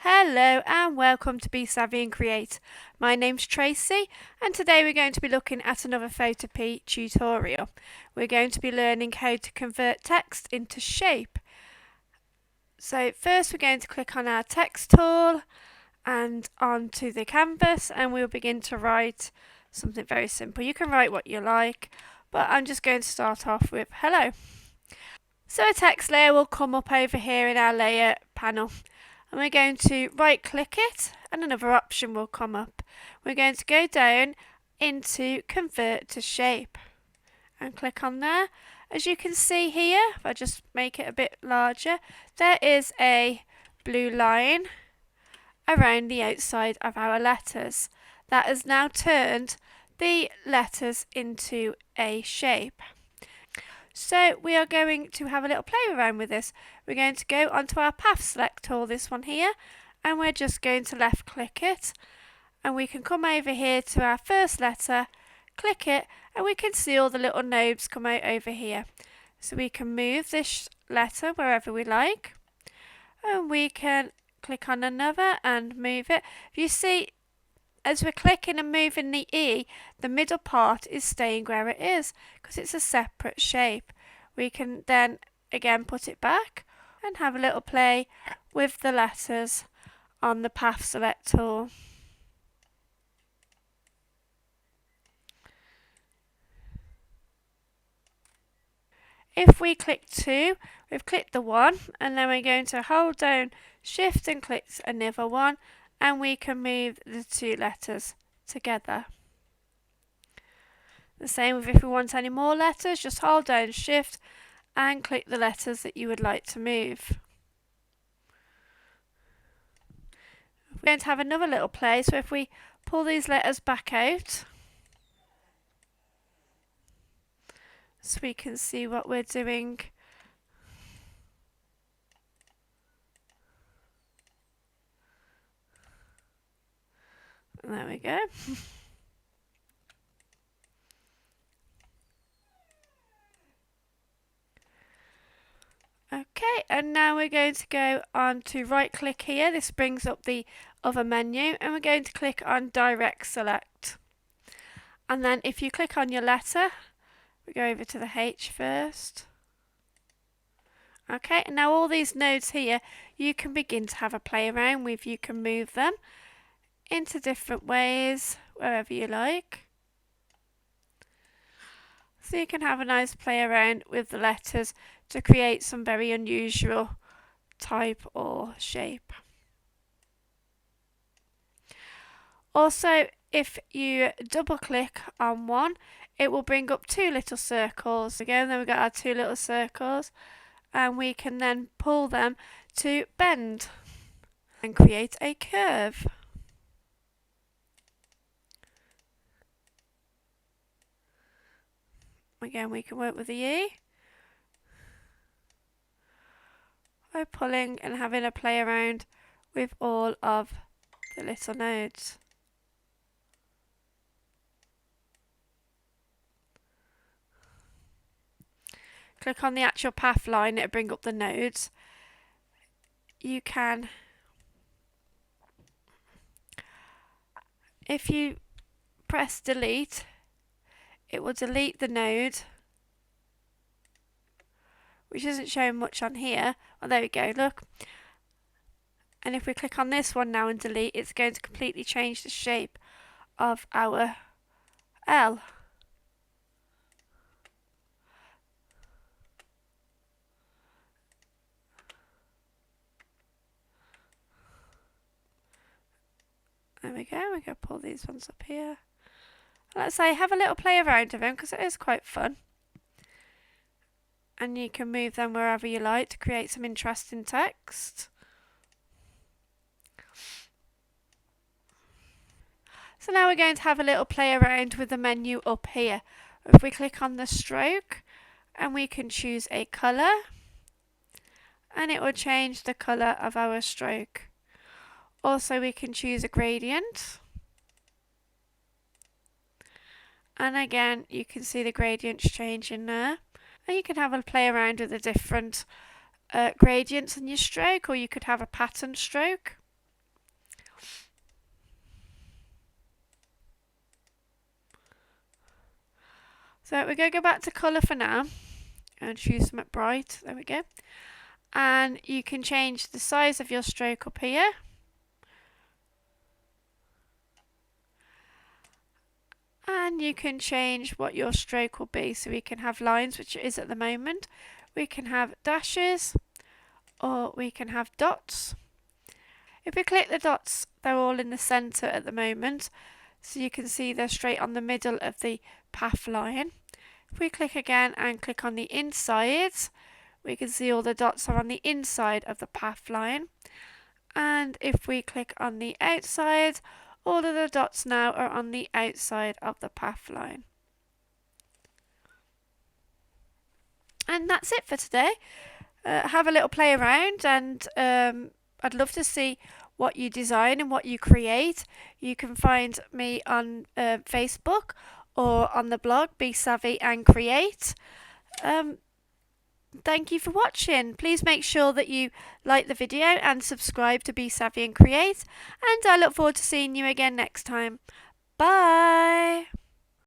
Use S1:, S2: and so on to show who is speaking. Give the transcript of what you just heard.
S1: Hello and welcome to Be Savvy and Create. My name's Tracy and today we're going to be looking at another photopea tutorial. We're going to be learning how to convert text into shape. So first we're going to click on our text tool and onto the canvas and we'll begin to write something very simple. You can write what you like, but I'm just going to start off with hello. So a text layer will come up over here in our layer panel. And we're going to right click it and another option will come up. We're going to go down into convert to shape and click on there. As you can see here, if I just make it a bit larger, there is a blue line around the outside of our letters. That has now turned the letters into a shape. So we are going to have a little play around with this. We're going to go onto our path select tool, this one here, and we're just going to left click it. And we can come over here to our first letter, click it, and we can see all the little nodes come out over here. So we can move this letter wherever we like. And we can click on another and move it. You see, as we're clicking and moving the E, the middle part is staying where it is because it's a separate shape. We can then again put it back and have a little play with the letters on the path select tool. If we click 2, we've clicked the 1 and then we're going to hold down shift and click another one and we can move the two letters together. The same with if we want any more letters, just hold down shift and click the letters that you would like to move. We're going to have another little play, so if we pull these letters back out so we can see what we're doing. There we go. Okay, and now we're going to go on to right click here. This brings up the other menu and we're going to click on direct select. And then if you click on your letter, we go over to the H first. Okay, and now all these nodes here, you can begin to have a play around with. You can move them into different ways, wherever you like. So you can have a nice play around with the letters to create some very unusual type or shape. Also, if you double click on one, it will bring up two little circles. Again, then we've got our two little circles and we can then pull them to bend and create a curve. Again, we can work with the E by pulling and having a play around with all of the little nodes. Click on the actual path line, it'll bring up the nodes. You can, if you press delete, it will delete the node, which isn't showing much on here. Oh, there we go, look. And if we click on this one now and delete, it's going to completely change the shape of our L. There we go, we can pull these ones up here. Let's say have a little play around with them because it is quite fun. And you can move them wherever you like to create some interesting text. So now we're going to have a little play around with the menu up here. If we click on the stroke and we can choose a colour and it will change the colour of our stroke. Also we can choose a gradient. And again you can see the gradients changing there. And you can have a play around with the different gradients in your stroke, or you could have a pattern stroke. So we're going to go back to colour for now and choose something bright. There we go. And you can change the size of your stroke up here. And you can change what your stroke will be. So we can have lines, which it is at the moment. We can have dashes, or we can have dots. If we click the dots, they're all in the centre at the moment. So you can see they're straight on the middle of the path line. If we click again and click on the inside, we can see all the dots are on the inside of the path line. And if we click on the outside, all of the dots now are on the outside of the path line. And that's it for today. Have a little play around, and I'd love to see what you design and what you create. You can find me on Facebook or on the blog Be Savvy and Create. Thank you for watching. Please make sure that you like the video and subscribe to Be Savvy and Create, and I look forward to seeing you again next time. Bye!